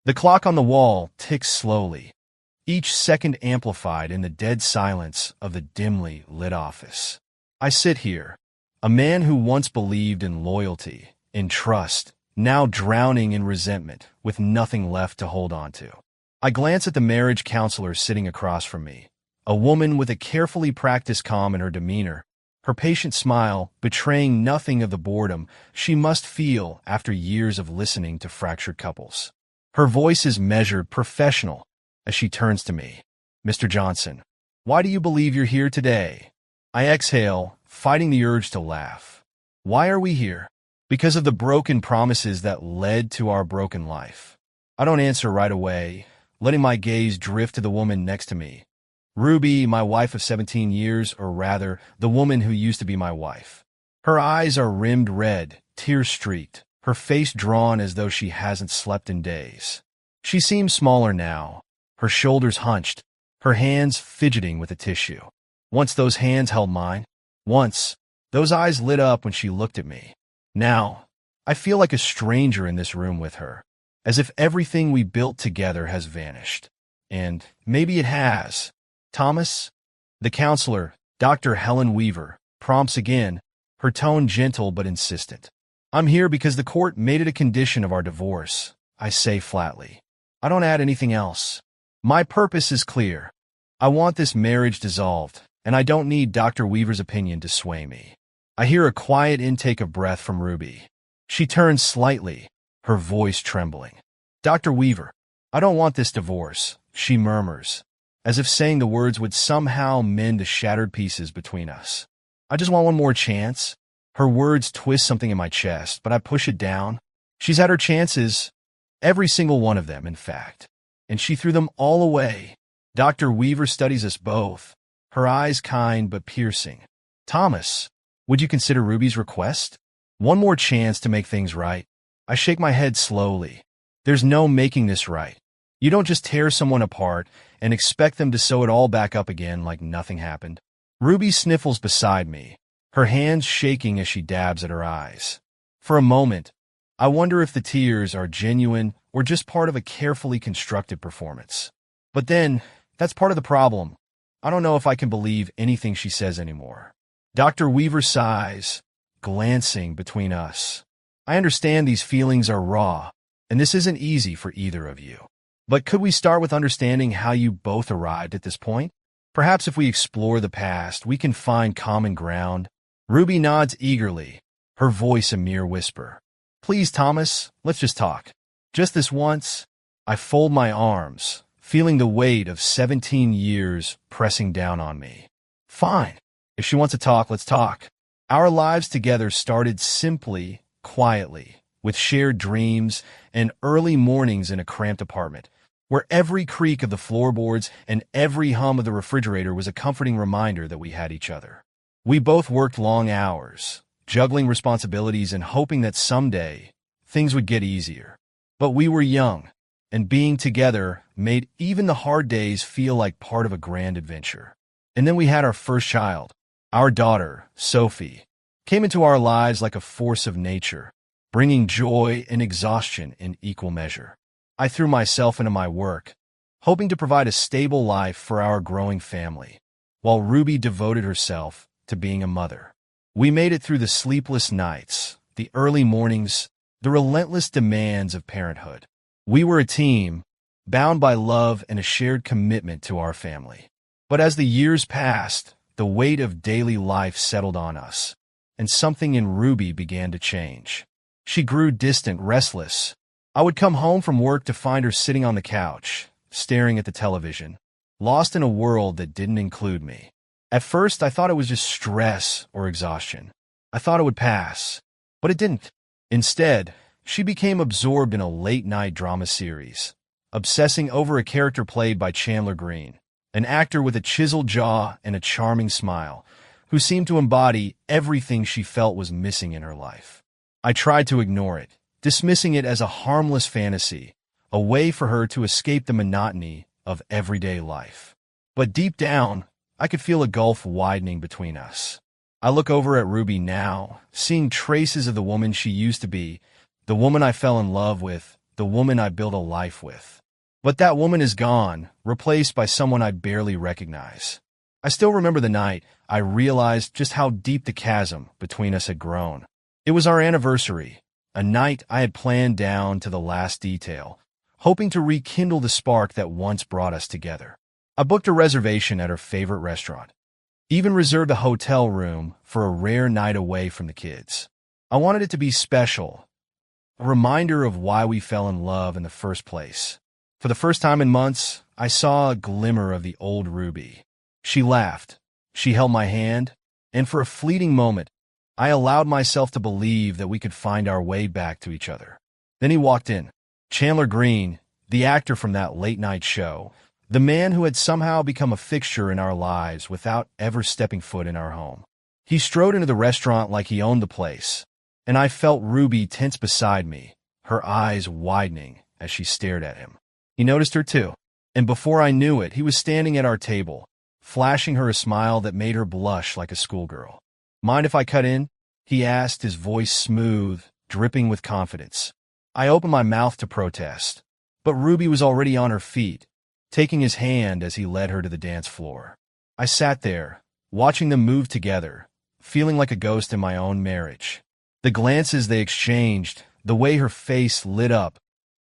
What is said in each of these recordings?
The clock on the wall ticks slowly, each second amplified in the dead silence of the dimly lit office. I sit here, a man who once believed in loyalty, in trust, now drowning in resentment, with nothing left to hold on to. I glance at the marriage counselor sitting across from me, a woman with a carefully practiced calm in her demeanor, her patient smile betraying nothing of the boredom she must feel after years of listening to fractured couples. Her voice is measured, professional, as she turns to me. "Mr. Johnson, why do you believe you're here today?" I exhale, fighting the urge to laugh. Why are we here? Because of the broken promises that led to our broken life. I don't answer right away, letting my gaze drift to the woman next to me. Ruby, my wife of 17 years, or rather, the woman who used to be my wife. Her eyes are rimmed red, tear-streaked, her face drawn as though she hasn't slept in days. She seems smaller now, her shoulders hunched, her hands fidgeting with a tissue. Once those hands held mine. Once, those eyes lit up when she looked at me. Now, I feel like a stranger in this room with her, as if everything we built together has vanished. And maybe it has. "Thomas?" The counselor, Dr. Helen Weaver, prompts again, her tone gentle but insistent. "I'm here because the court made it a condition of our divorce," I say flatly. I don't add anything else. My purpose is clear. I want this marriage dissolved, and I don't need Dr. Weaver's opinion to sway me. I hear a quiet intake of breath from Ruby. She turns slightly, her voice trembling. "Dr. Weaver, I don't want this divorce," she murmurs, as if saying the words would somehow mend the shattered pieces between us. "I just want one more chance." Her words twist something in my chest, but I push it down. She's had her chances, every single one of them, in fact, and she threw them all away. Dr. Weaver studies us both, her eyes kind but piercing. "Thomas, would you consider Ruby's request? One more chance to make things right?" I shake my head slowly. There's no making this right. You don't just tear someone apart and expect them to sew it all back up again like nothing happened. Ruby sniffles beside me, her hands shaking as she dabs at her eyes. For a moment, I wonder if the tears are genuine or just part of a carefully constructed performance. But then, that's part of the problem. I don't know if I can believe anything she says anymore. Dr. Weaver sighs, glancing between us. "I understand these feelings are raw, and this isn't easy for either of you. But could we start with understanding how you both arrived at this point? Perhaps if we explore the past, we can find common ground." Ruby nods eagerly, her voice a mere whisper. "Please, Thomas, let's just talk. Just this once." I fold my arms, feeling the weight of 17 years pressing down on me. Fine. If she wants to talk, let's talk. Our lives together started simply, quietly, with shared dreams and early mornings in a cramped apartment, where every creak of the floorboards and every hum of the refrigerator was a comforting reminder that we had each other. We both worked long hours, juggling responsibilities and hoping that someday things would get easier. But we were young, and being together made even the hard days feel like part of a grand adventure. And then we had our first child. Our daughter, Sophie, came into our lives like a force of nature, bringing joy and exhaustion in equal measure. I threw myself into my work, hoping to provide a stable life for our growing family, while Ruby devoted herself to being a mother. We made it through the sleepless nights, the early mornings, the relentless demands of parenthood. We were a team, bound by love and a shared commitment to our family. But as the years passed, the weight of daily life settled on us, and something in Ruby began to change. She grew distant, restless. I would come home from work to find her sitting on the couch, staring at the television, lost in a world that didn't include me. At first, I thought it was just stress or exhaustion. I thought it would pass, but it didn't. Instead, she became absorbed in a late-night drama series, obsessing over a character played by Chandler Green, an actor with a chiseled jaw and a charming smile, who seemed to embody everything she felt was missing in her life. I tried to ignore it, dismissing it as a harmless fantasy, a way for her to escape the monotony of everyday life. But deep down, I could feel a gulf widening between us. I look over at Ruby now, seeing traces of the woman she used to be, the woman I fell in love with, the woman I built a life with. But that woman is gone, replaced by someone I barely recognize. I still remember the night I realized just how deep the chasm between us had grown. It was our anniversary, a night I had planned down to the last detail, hoping to rekindle the spark that once brought us together. I booked a reservation at her favorite restaurant, even reserved a hotel room for a rare night away from the kids. I wanted it to be special, a reminder of why we fell in love in the first place. For the first time in months, I saw a glimmer of the old Ruby. She laughed, she held my hand, and for a fleeting moment, I allowed myself to believe that we could find our way back to each other. Then he walked in. Chandler Green, the actor from that late-night show, the man who had somehow become a fixture in our lives without ever stepping foot in our home. He strode into the restaurant like he owned the place, and I felt Ruby tense beside me, her eyes widening as she stared at him. He noticed her too, and before I knew it, he was standing at our table, flashing her a smile that made her blush like a schoolgirl. "Mind if I cut in?" he asked, his voice smooth, dripping with confidence. I opened my mouth to protest, but Ruby was already on her feet, taking his hand as he led her to the dance floor. I sat there, watching them move together, feeling like a ghost in my own marriage. The glances they exchanged, the way her face lit up,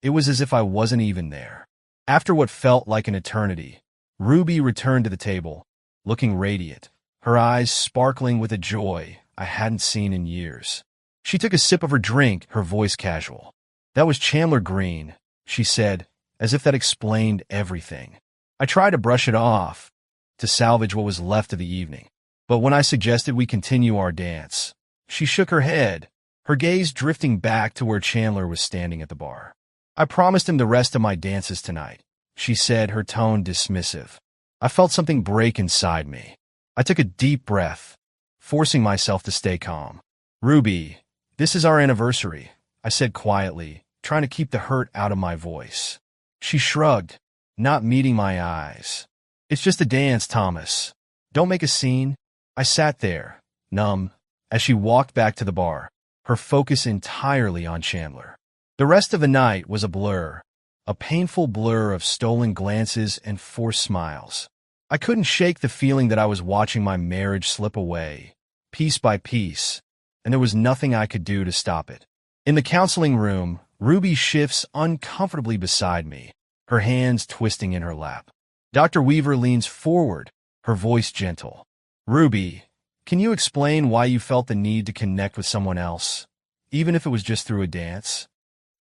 it was as if I wasn't even there. After what felt like an eternity, Ruby returned to the table, looking radiant, her eyes sparkling with a joy I hadn't seen in years. She took a sip of her drink, her voice casual. "That was Chandler Green," she said, as if that explained everything. I tried to brush it off, to salvage what was left of the evening. But when I suggested we continue our dance, she shook her head, her gaze drifting back to where Chandler was standing at the bar. "I promised him the rest of my dances tonight," she said, her tone dismissive. I felt something break inside me. I took a deep breath, forcing myself to stay calm. "Ruby, this is our anniversary," I said quietly, trying to keep the hurt out of my voice. She shrugged, not meeting my eyes. "It's just a dance, Thomas. Don't make a scene." I sat there, numb, as she walked back to the bar, her focus entirely on Chandler. The rest of the night was a blur, a painful blur of stolen glances and forced smiles. I couldn't shake the feeling that I was watching my marriage slip away, piece by piece, and there was nothing I could do to stop it. In the counseling room, Ruby shifts uncomfortably beside me, her hands twisting in her lap. Dr. Weaver leans forward, her voice gentle. "Ruby, can you explain why you felt the need to connect with someone else, even if it was just through a dance?"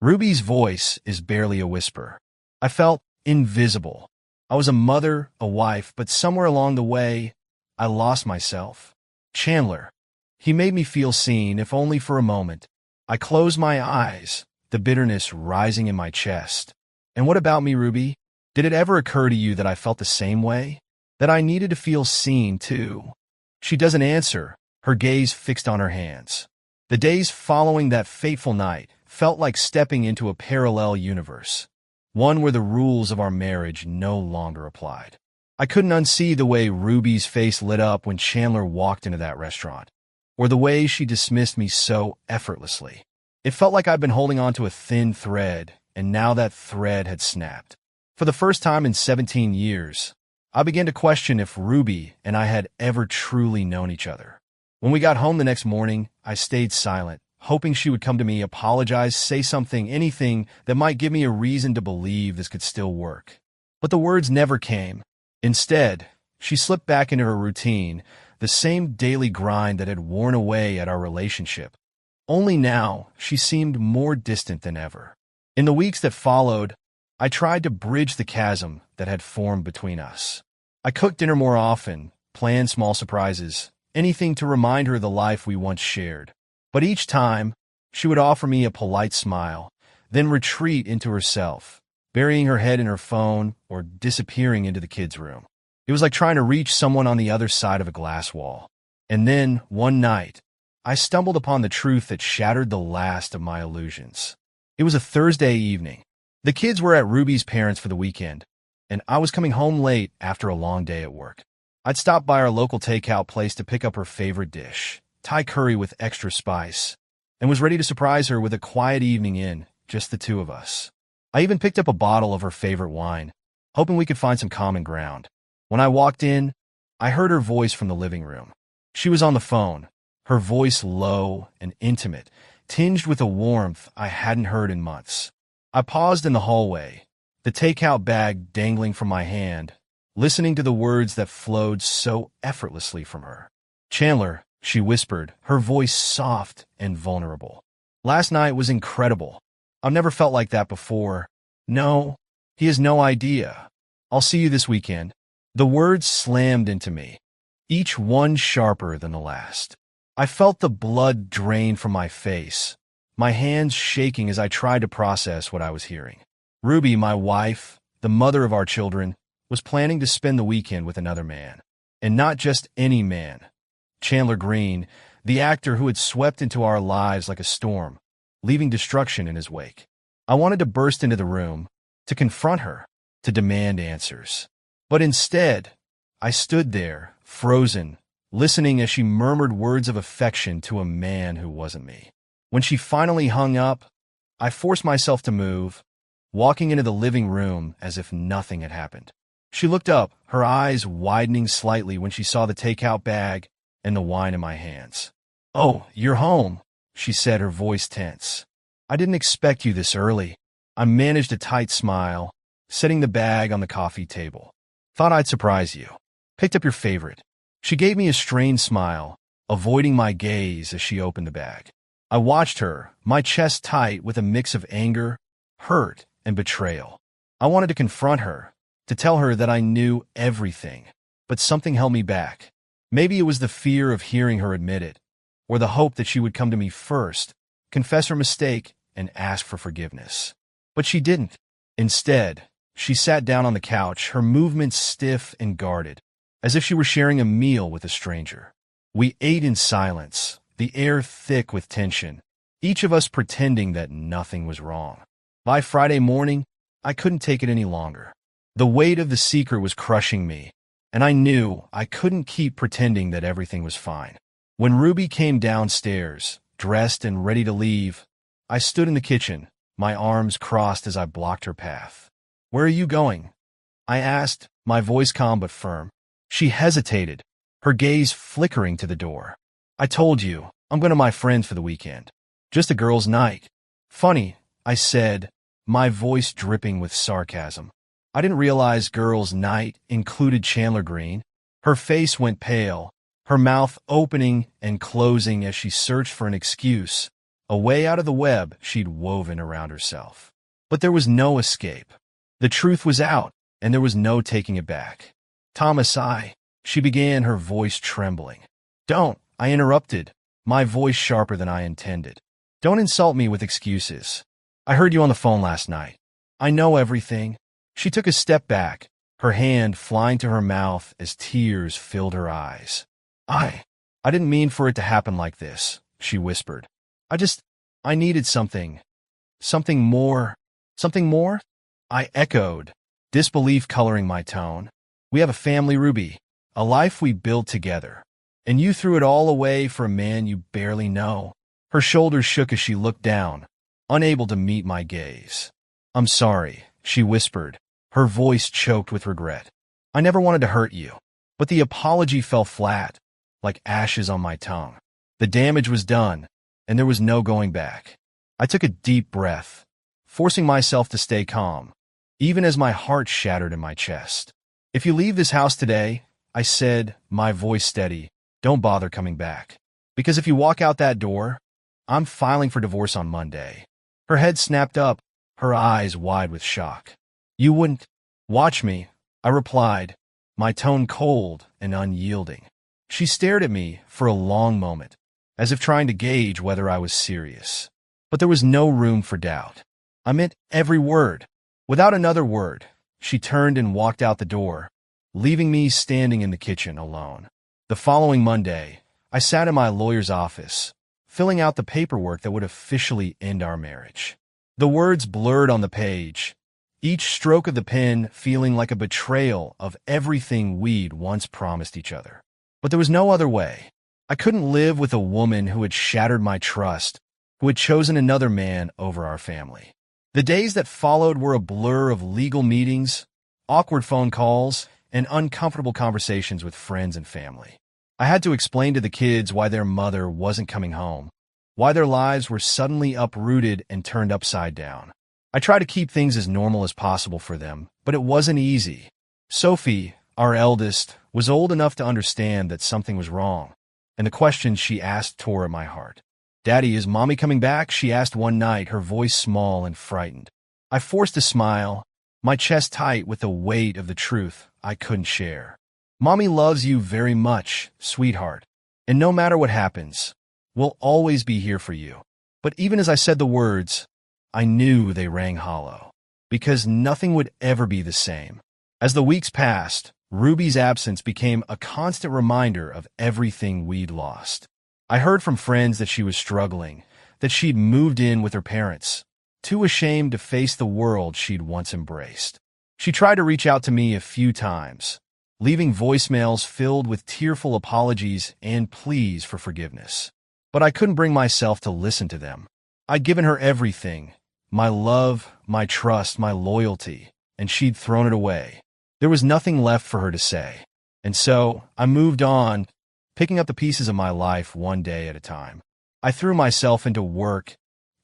Ruby's voice is barely a whisper. I felt invisible. I was a mother, a wife, but somewhere along the way, I lost myself. Chandler. He made me feel seen, if only for a moment. I closed my eyes, the bitterness rising in my chest. "And what about me, Ruby? Did it ever occur to you that I felt the same way? That I needed to feel seen, too?" She doesn't answer, her gaze fixed on her hands. The days following that fateful night felt like stepping into a parallel universe, one where the rules of our marriage no longer applied. I couldn't unsee the way Ruby's face lit up when Chandler walked into that restaurant, or the way she dismissed me so effortlessly. It felt like I'd been holding on to a thin thread, and now that thread had snapped. For the first time in 17 years, I began to question if Ruby and I had ever truly known each other. When we got home the next morning, I stayed silent, hoping she would come to me, apologize, say something, anything that might give me a reason to believe this could still work. But the words never came. Instead, she slipped back into her routine, the same daily grind that had worn away at our relationship. Only now, she seemed more distant than ever. In the weeks that followed, I tried to bridge the chasm that had formed between us. I cooked dinner more often, planned small surprises, anything to remind her of the life we once shared. But each time, she would offer me a polite smile, then retreat into herself, burying her head in her phone or disappearing into the kids' room. It was like trying to reach someone on the other side of a glass wall. And then, one night, I stumbled upon the truth that shattered the last of my illusions. It was a Thursday evening. The kids were at Ruby's parents' for the weekend, and I was coming home late after a long day at work. I'd stopped by our local takeout place to pick up her favorite dish, Thai curry with extra spice, and was ready to surprise her with a quiet evening in, just the two of us. I even picked up a bottle of her favorite wine, hoping we could find some common ground. When I walked in, I heard her voice from the living room. She was on the phone, her voice low and intimate, tinged with a warmth I hadn't heard in months. I paused in the hallway, the takeout bag dangling from my hand, listening to the words that flowed so effortlessly from her. "Chandler," she whispered, her voice soft and vulnerable. "Last night was incredible. I've never felt like that before. No, he has no idea. I'll see you this weekend." The words slammed into me, each one sharper than the last. I felt the blood drain from my face, my hands shaking as I tried to process what I was hearing. Ruby, my wife, the mother of our children, was planning to spend the weekend with another man. And not just any man. Chandler Green, the actor who had swept into our lives like a storm, leaving destruction in his wake. I wanted to burst into the room, to confront her, to demand answers. But instead, I stood there, frozen, listening as she murmured words of affection to a man who wasn't me. When she finally hung up, I forced myself to move, walking into the living room as if nothing had happened. She looked up, her eyes widening slightly when she saw the takeout bag and the wine in my hands. "Oh, you're home," she said, her voice tense. "I didn't expect you this early." I managed a tight smile, setting the bag on the coffee table. "Thought I'd surprise you. Picked up your favorite." She gave me a strained smile, avoiding my gaze as she opened the bag. I watched her, my chest tight with a mix of anger, hurt, and betrayal. I wanted to confront her, to tell her that I knew everything, but something held me back. Maybe it was the fear of hearing her admit it, or the hope that she would come to me first, confess her mistake, and ask for forgiveness. But she didn't. Instead, she sat down on the couch, her movements stiff and guarded, as if she were sharing a meal with a stranger. We ate in silence, the air thick with tension, each of us pretending that nothing was wrong. By Friday morning, I couldn't take it any longer. The weight of the secret was crushing me, and I knew I couldn't keep pretending that everything was fine. When Ruby came downstairs, dressed and ready to leave, I stood in the kitchen, my arms crossed as I blocked her path. "Where are you going?" I asked, my voice calm but firm. She hesitated, her gaze flickering to the door. "I told you, I'm going to my friends for the weekend. Just a girls' night." "Funny," I said, my voice dripping with sarcasm. I didn't realize girls' night included Chandler Green. Her face went pale, her mouth opening and closing as she searched for an excuse, a way out of the web she'd woven around herself. But there was no escape. The truth was out, and there was no taking it back. "Thomas, she began, her voice trembling. "Don't," I interrupted, my voice sharper than I intended. "Don't insult me with excuses. I heard you on the phone last night. I know everything." She took a step back, her hand flying to her mouth as tears filled her eyes. I didn't mean for it to happen like this," she whispered. I needed something. Something more." "Something more?" I echoed, disbelief coloring my tone. "We have a family, Ruby, a life we built together. And you threw it all away for a man you barely know." Her shoulders shook as she looked down, unable to meet my gaze. "I'm sorry," she whispered, her voice choked with regret. "I never wanted to hurt you." But the apology fell flat, like ashes on my tongue. The damage was done, and there was no going back. I took a deep breath, forcing myself to stay calm, even as my heart shattered in my chest. "If you leave this house today," I said, my voice steady, "don't bother coming back. Because if you walk out that door, I'm filing for divorce on Monday." Her head snapped up, her eyes wide with shock. "You wouldn't watch me," I replied, my tone cold and unyielding. She stared at me for a long moment, as if trying to gauge whether I was serious. But there was no room for doubt. I meant every word. Without another word, she turned and walked out the door, leaving me standing in the kitchen alone. The following Monday, I sat in my lawyer's office, filling out the paperwork that would officially end our marriage. The words blurred on the page, each stroke of the pen feeling like a betrayal of everything we'd once promised each other. But there was no other way. I couldn't live with a woman who had shattered my trust, who had chosen another man over our family. The days that followed were a blur of legal meetings, awkward phone calls, and uncomfortable conversations with friends and family. I had to explain to the kids why their mother wasn't coming home, why their lives were suddenly uprooted and turned upside down. I tried to keep things as normal as possible for them, but it wasn't easy. Sophie, our eldest, was old enough to understand that something was wrong, and the questions she asked tore at my heart. "Daddy, is Mommy coming back?" she asked one night, her voice small and frightened. I forced a smile, my chest tight with the weight of the truth I couldn't share. "Mommy loves you very much, sweetheart, and no matter what happens, we'll always be here for you." But even as I said the words, I knew they rang hollow, because nothing would ever be the same. As the weeks passed, Ruby's absence became a constant reminder of everything we'd lost. I heard from friends that she was struggling, that she'd moved in with her parents, too ashamed to face the world she'd once embraced. She tried to reach out to me a few times, leaving voicemails filled with tearful apologies and pleas for forgiveness. But I couldn't bring myself to listen to them. I'd given her everything, my love, my trust, my loyalty, and she'd thrown it away. There was nothing left for her to say. And so I moved on, picking up the pieces of my life one day at a time. I threw myself into work,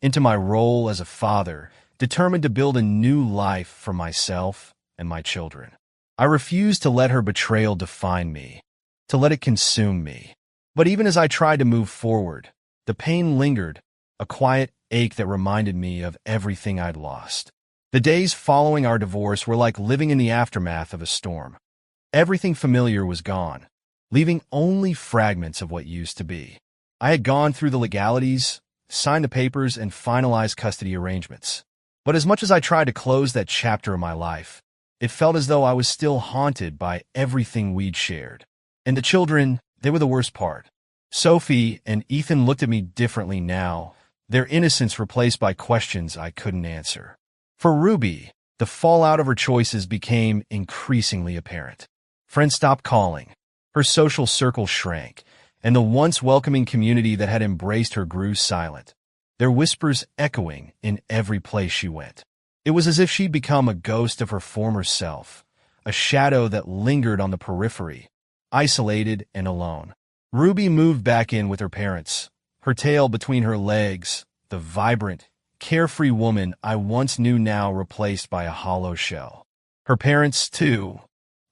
into my role as a father, determined to build a new life for myself and my children. I refused to let her betrayal define me, to let it consume me. But even as I tried to move forward, the pain lingered, a quiet ache that reminded me of everything I'd lost. The days following our divorce were like living in the aftermath of a storm. Everything familiar was gone, leaving only fragments of what used to be. I had gone through the legalities, signed the papers, and finalized custody arrangements. But as much as I tried to close that chapter of my life, it felt as though I was still haunted by everything we'd shared. And the children, they were the worst part. Sophie and Ethan looked at me differently now, their innocence replaced by questions I couldn't answer. For Ruby, the fallout of her choices became increasingly apparent. Friends stopped calling. Her social circle shrank, and the once welcoming community that had embraced her grew silent, their whispers echoing in every place she went. It was as if she'd become a ghost of her former self, a shadow that lingered on the periphery, isolated and alone. Ruby moved back in with her parents, her tail between her legs, the vibrant, carefree woman I once knew now replaced by a hollow shell. Her parents, too,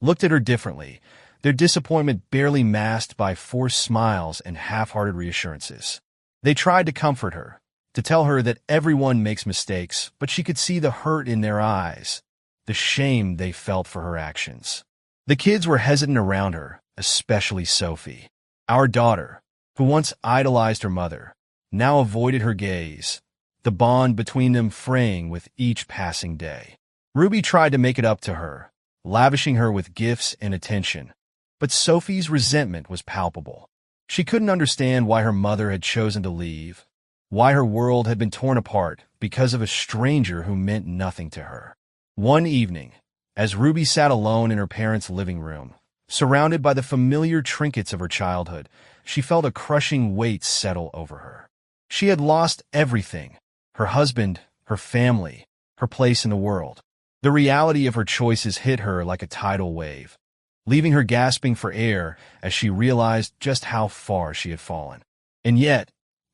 looked at her differently, their disappointment barely masked by forced smiles and half-hearted reassurances. They tried to comfort her, to tell her that everyone makes mistakes, but she could see the hurt in their eyes, the shame they felt for her actions. The kids were hesitant around her, especially Sophie. Our daughter, who once idolized her mother, now avoided her gaze, the bond between them fraying with each passing day. Ruby tried to make it up to her, lavishing her with gifts and attention. But Sophie's resentment was palpable. She couldn't understand why her mother had chosen to leave, why her world had been torn apart because of a stranger who meant nothing to her. One evening, as Ruby sat alone in her parents' living room, surrounded by the familiar trinkets of her childhood, she felt a crushing weight settle over her. She had lost everything: her husband, her family, her place in the world. The reality of her choices hit her like a tidal wave, leaving her gasping for air as she realized just how far she had fallen. And yet,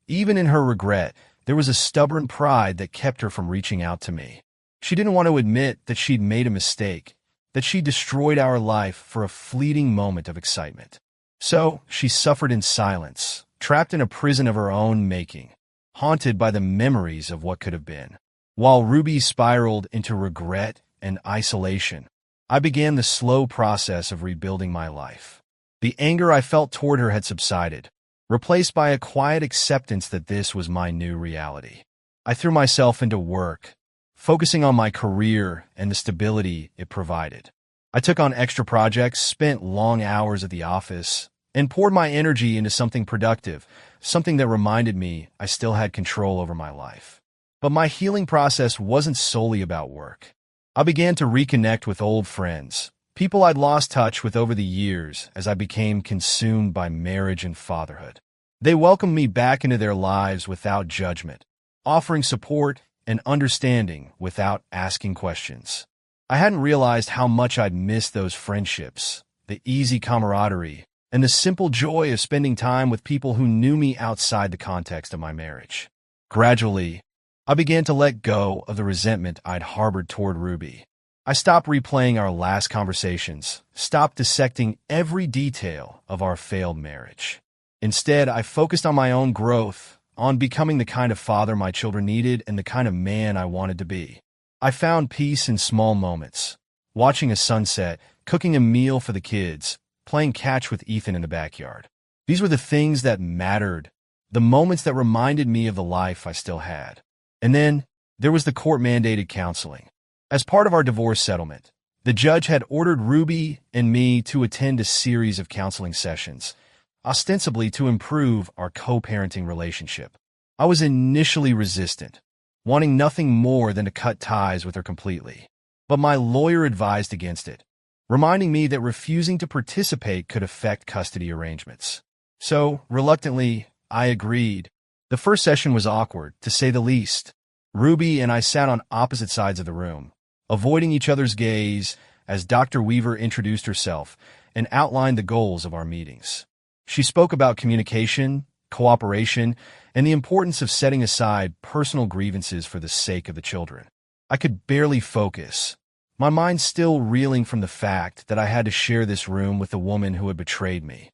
even in her regret, there was a stubborn pride that kept her from reaching out to me. She didn't want to admit that she'd made a mistake, that she destroyed our life for a fleeting moment of excitement. So she suffered in silence, trapped in a prison of her own making, haunted by the memories of what could have been. While Ruby spiraled into regret and isolation, I began the slow process of rebuilding my life. The anger I felt toward her had subsided, replaced by a quiet acceptance that this was my new reality. I threw myself into work, focusing on my career and the stability it provided. I took on extra projects, spent long hours at the office, and poured my energy into something productive, something that reminded me I still had control over my life. But my healing process wasn't solely about work. I began to reconnect with old friends, people I'd lost touch with over the years as I became consumed by marriage and fatherhood. They welcomed me back into their lives without judgment, offering support and understanding without asking questions. I hadn't realized how much I'd missed those friendships, the easy camaraderie, and the simple joy of spending time with people who knew me outside the context of my marriage. Gradually, I began to let go of the resentment I'd harbored toward Ruby. I stopped replaying our last conversations, stopped dissecting every detail of our failed marriage. Instead, I focused on my own growth, on becoming the kind of father my children needed and the kind of man I wanted to be. I found peace in small moments, watching a sunset, cooking a meal for the kids, playing catch with Ethan in the backyard. These were the things that mattered, the moments that reminded me of the life I still had. And then, there was the court-mandated counseling. As part of our divorce settlement, the judge had ordered Ruby and me to attend a series of counseling sessions, ostensibly to improve our co-parenting relationship. I was initially resistant, wanting nothing more than to cut ties with her completely. But my lawyer advised against it, reminding me that refusing to participate could affect custody arrangements. So, reluctantly, I agreed. The first session was awkward, to say the least. Ruby and I sat on opposite sides of the room, avoiding each other's gaze as Dr. Weaver introduced herself and outlined the goals of our meetings. She spoke about communication, cooperation, and the importance of setting aside personal grievances for the sake of the children. I could barely focus, my mind still reeling from the fact that I had to share this room with the woman who had betrayed me.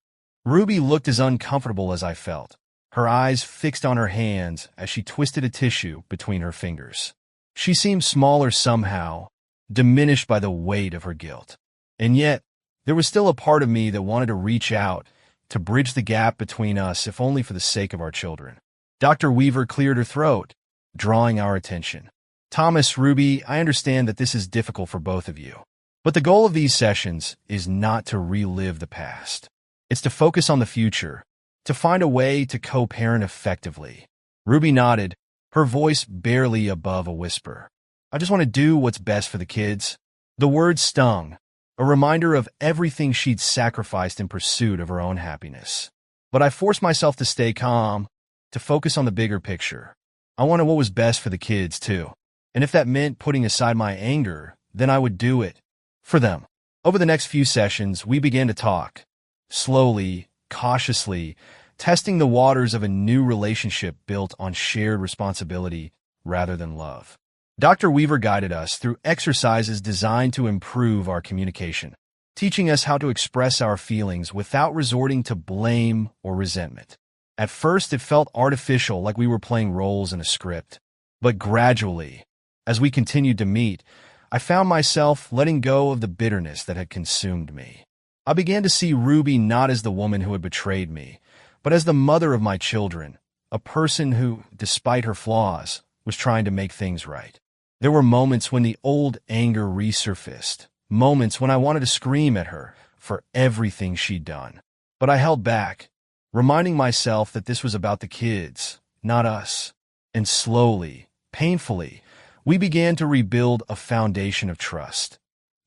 Ruby looked as uncomfortable as I felt, her eyes fixed on her hands as she twisted a tissue between her fingers. She seemed smaller somehow, diminished by the weight of her guilt. And yet, there was still a part of me that wanted to reach out, to bridge the gap between us, if only for the sake of our children. Dr. Weaver cleared her throat, drawing our attention. Thomas, Ruby, I understand that this is difficult for both of you. But the goal of these sessions is not to relive the past. It's to focus on the future, to find a way to co-parent effectively. Ruby nodded, her voice barely above a whisper. I just want to do what's best for the kids. The words stung, a reminder of everything she'd sacrificed in pursuit of her own happiness. But I forced myself to stay calm, to focus on the bigger picture. I wanted what was best for the kids, too. And if that meant putting aside my anger, then I would do it. For them. Over the next few sessions, we began to talk. Slowly, cautiously, testing the waters of a new relationship built on shared responsibility rather than love. Dr. Weaver guided us through exercises designed to improve our communication, teaching us how to express our feelings without resorting to blame or resentment. At first, it felt artificial, like we were playing roles in a script. But gradually, as we continued to meet, I found myself letting go of the bitterness that had consumed me. I began to see Ruby not as the woman who had betrayed me, but as the mother of my children, a person who, despite her flaws, was trying to make things right. There were moments when the old anger resurfaced, moments when I wanted to scream at her for everything she'd done. But I held back, reminding myself that this was about the kids, not us. And slowly, painfully, we began to rebuild a foundation of trust,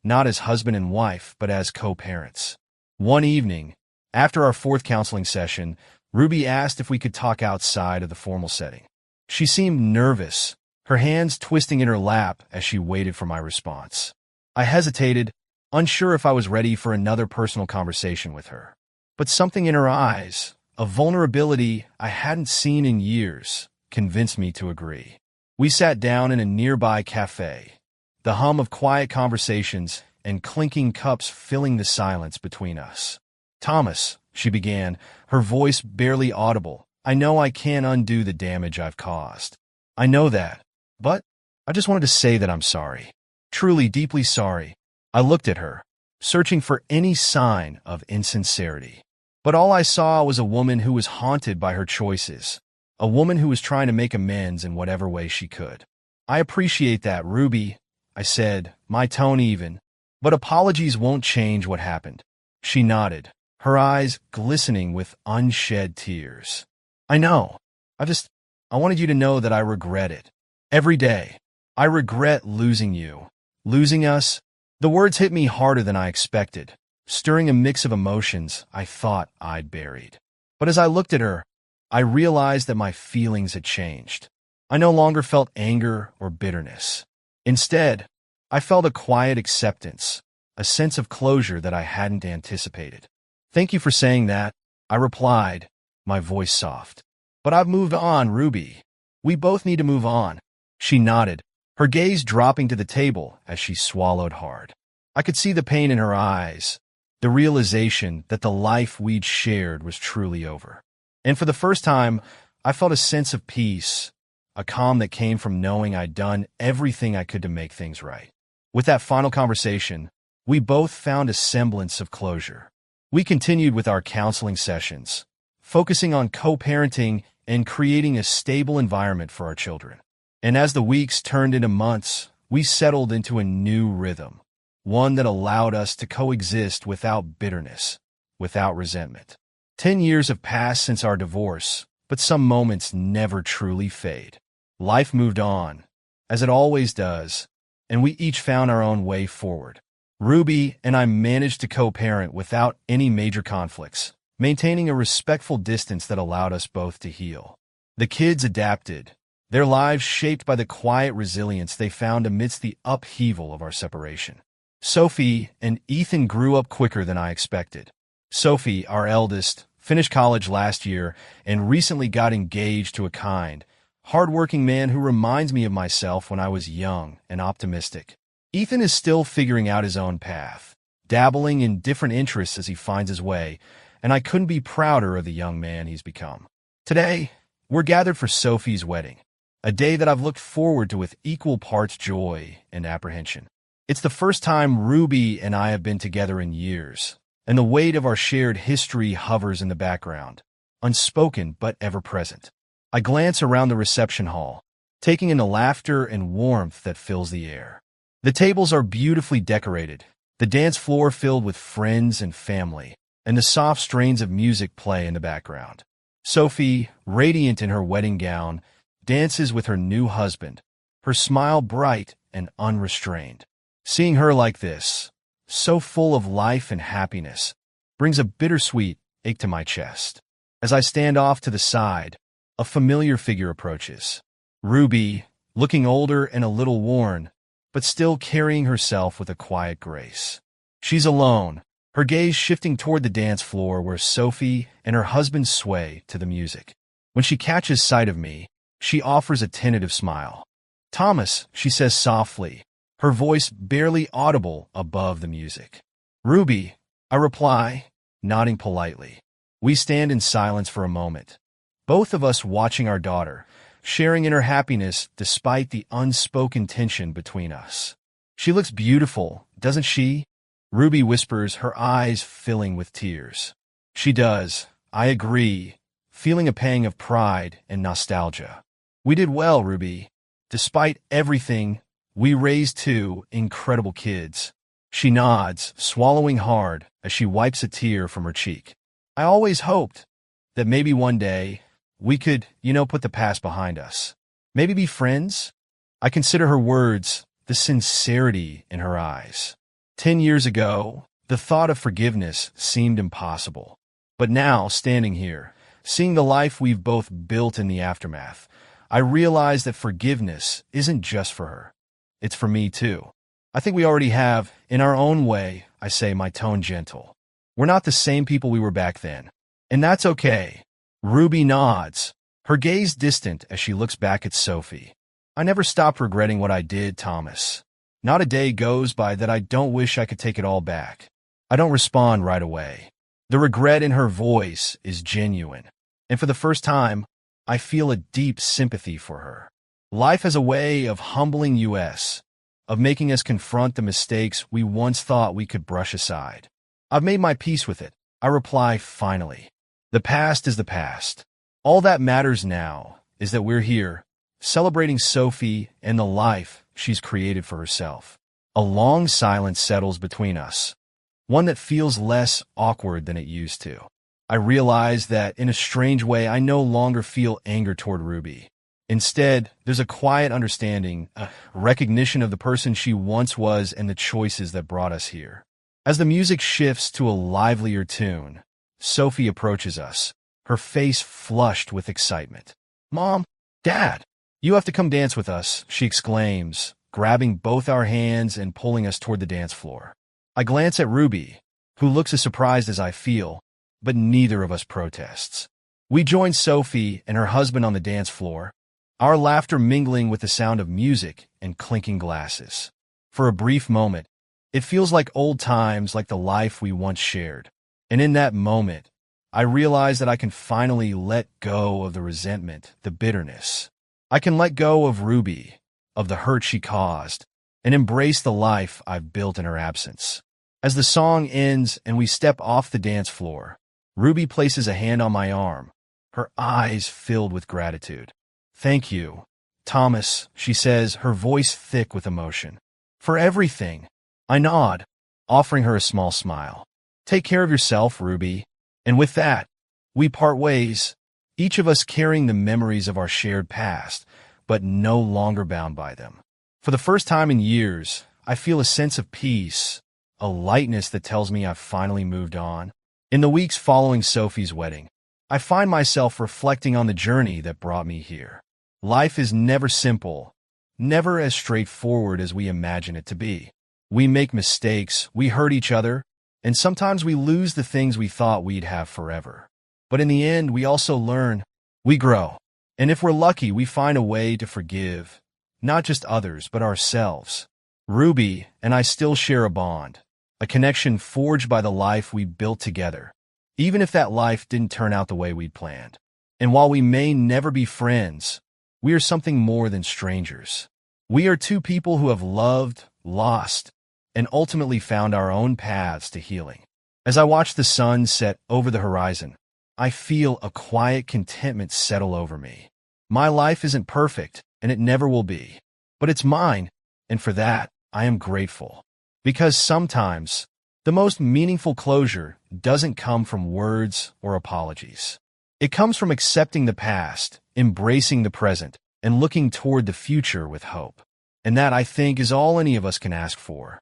not as husband and wife, but as co-parents. One evening, after our fourth counseling session, Ruby asked if we could talk outside of the formal setting. She seemed nervous, her hands twisting in her lap as she waited for my response. I hesitated, unsure if I was ready for another personal conversation with her. But something in her eyes, a vulnerability I hadn't seen in years, convinced me to agree. We sat down in a nearby cafe, the hum of quiet conversations and clinking cups filling the silence between us. Thomas, she began, her voice barely audible, I know I can't undo the damage I've caused. I know that, but I just wanted to say that I'm sorry. Truly, deeply sorry. I looked at her, searching for any sign of insincerity. But all I saw was a woman who was haunted by her choices, a woman who was trying to make amends in whatever way she could. I appreciate that, Ruby, I said, my tone even. But apologies won't change what happened. She nodded, her eyes glistening with unshed tears. I know. I wanted you to know that I regret it. Every day. I regret losing you. Losing us. The words hit me harder than I expected, stirring a mix of emotions I thought I'd buried. But as I looked at her, I realized that my feelings had changed. I no longer felt anger or bitterness. Instead, I felt a quiet acceptance, a sense of closure that I hadn't anticipated. "Thank you for saying that," I replied, my voice soft. "But I've moved on, Ruby. We both need to move on." She nodded, her gaze dropping to the table as she swallowed hard. I could see the pain in her eyes, the realization that the life we'd shared was truly over. And for the first time, I felt a sense of peace, a calm that came from knowing I'd done everything I could to make things right. With that final conversation, we both found a semblance of closure. We continued with our counseling sessions, focusing on co-parenting and creating a stable environment for our children. And as the weeks turned into months, we settled into a new rhythm, one that allowed us to coexist without bitterness, without resentment. 10 years have passed since our divorce, but some moments never truly fade. Life moved on, as it always does, and we each found our own way forward. Ruby and I managed to co-parent without any major conflicts, maintaining a respectful distance that allowed us both to heal. The kids adapted, their lives shaped by the quiet resilience they found amidst the upheaval of our separation. Sophie and Ethan grew up quicker than I expected. Sophie, our eldest, finished college last year and recently got engaged to a kind, hard-working man who reminds me of myself when I was young and optimistic. Ethan is still figuring out his own path, dabbling in different interests as he finds his way, and I couldn't be prouder of the young man he's become. Today, we're gathered for Sophie's wedding, a day that I've looked forward to with equal parts joy and apprehension. It's the first time Ruby and I have been together in years, and the weight of our shared history hovers in the background, unspoken but ever-present. I glance around the reception hall, taking in the laughter and warmth that fills the air. The tables are beautifully decorated, the dance floor filled with friends and family, and the soft strains of music play in the background. Sophie, radiant in her wedding gown, dances with her new husband, her smile bright and unrestrained. Seeing her like this, so full of life and happiness, brings a bittersweet ache to my chest. As I stand off to the side, a familiar figure approaches. Ruby, looking older and a little worn, but still carrying herself with a quiet grace. She's alone, her gaze shifting toward the dance floor where Sophie and her husband sway to the music. When she catches sight of me, she offers a tentative smile. "Thomas," she says softly, her voice barely audible above the music. "Ruby," I reply, nodding politely. We stand in silence for a moment, both of us watching our daughter, sharing in her happiness despite the unspoken tension between us. "She looks beautiful, doesn't she?" Ruby whispers, her eyes filling with tears. "She does," I agree, feeling a pang of pride and nostalgia. "We did well, Ruby. Despite everything, we raised two incredible kids." She nods, swallowing hard as she wipes a tear from her cheek. "I always hoped that maybe one day we could, put the past behind us. Maybe be friends?" I consider her words, the sincerity in her eyes. 10 years ago, the thought of forgiveness seemed impossible. But now, standing here, seeing the life we've both built in the aftermath, I realize that forgiveness isn't just for her. It's for me, too. I think we already have, in our own way, I say, my tone gentle. We're not the same people we were back then. And that's okay. Ruby nods, her gaze distant as she looks back at Sophie. "I never stopped regretting what I did, Thomas. Not a day goes by that I don't wish I could take it all back." I don't respond right away. The regret in her voice is genuine. And for the first time, I feel a deep sympathy for her. Life has a way of humbling us, of making us confront the mistakes we once thought we could brush aside. "I've made my peace with it," I reply finally. "The past is the past. All that matters now is that we're here, celebrating Sophie and the life she's created for herself." A long silence settles between us, one that feels less awkward than it used to. I realize that, in a strange way, I no longer feel anger toward Ruby. Instead, there's a quiet understanding, a recognition of the person she once was and the choices that brought us here. As the music shifts to a livelier tune, Sophie approaches us, her face flushed with excitement. "Mom, Dad, "You have to come dance with us," she exclaims, grabbing both our hands and pulling us toward the dance floor. I glance at Ruby, who looks as surprised as I feel, but neither of us protests. We join Sophie and her husband on the dance floor, our laughter mingling with the sound of music and clinking glasses. For a brief moment, it feels like old times, like the life we once shared. And in that moment, I realize that I can finally let go of the resentment, the bitterness. I can let go of Ruby, of the hurt she caused, and embrace the life I've built in her absence. As the song ends and we step off the dance floor, Ruby places a hand on my arm, her eyes filled with gratitude. "Thank you, Thomas," she says, her voice thick with emotion. "For everything." I nod, offering her a small smile. "Take care of yourself, Ruby." And with that, we part ways, each of us carrying the memories of our shared past, but no longer bound by them. For the first time in years, I feel a sense of peace, a lightness that tells me I've finally moved on. In the weeks following Sophie's wedding, I find myself reflecting on the journey that brought me here. Life is never simple, never as straightforward as we imagine it to be. We make mistakes, we hurt each other, and sometimes we lose the things we thought we'd have forever. But in the end, we also learn, we grow. And if we're lucky, we find a way to forgive, not just others, but ourselves. Ruby and I still share a bond, a connection forged by the life we built together, even if that life didn't turn out the way we'd planned. And while we may never be friends, we are something more than strangers. We are two people who have loved, lost, and ultimately found our own paths to healing. As I watch the sun set over the horizon, I feel a quiet contentment settle over me. My life isn't perfect, and it never will be. But it's mine, and for that, I am grateful. Because sometimes, the most meaningful closure doesn't come from words or apologies. It comes from accepting the past, embracing the present, and looking toward the future with hope. And that, I think, is all any of us can ask for.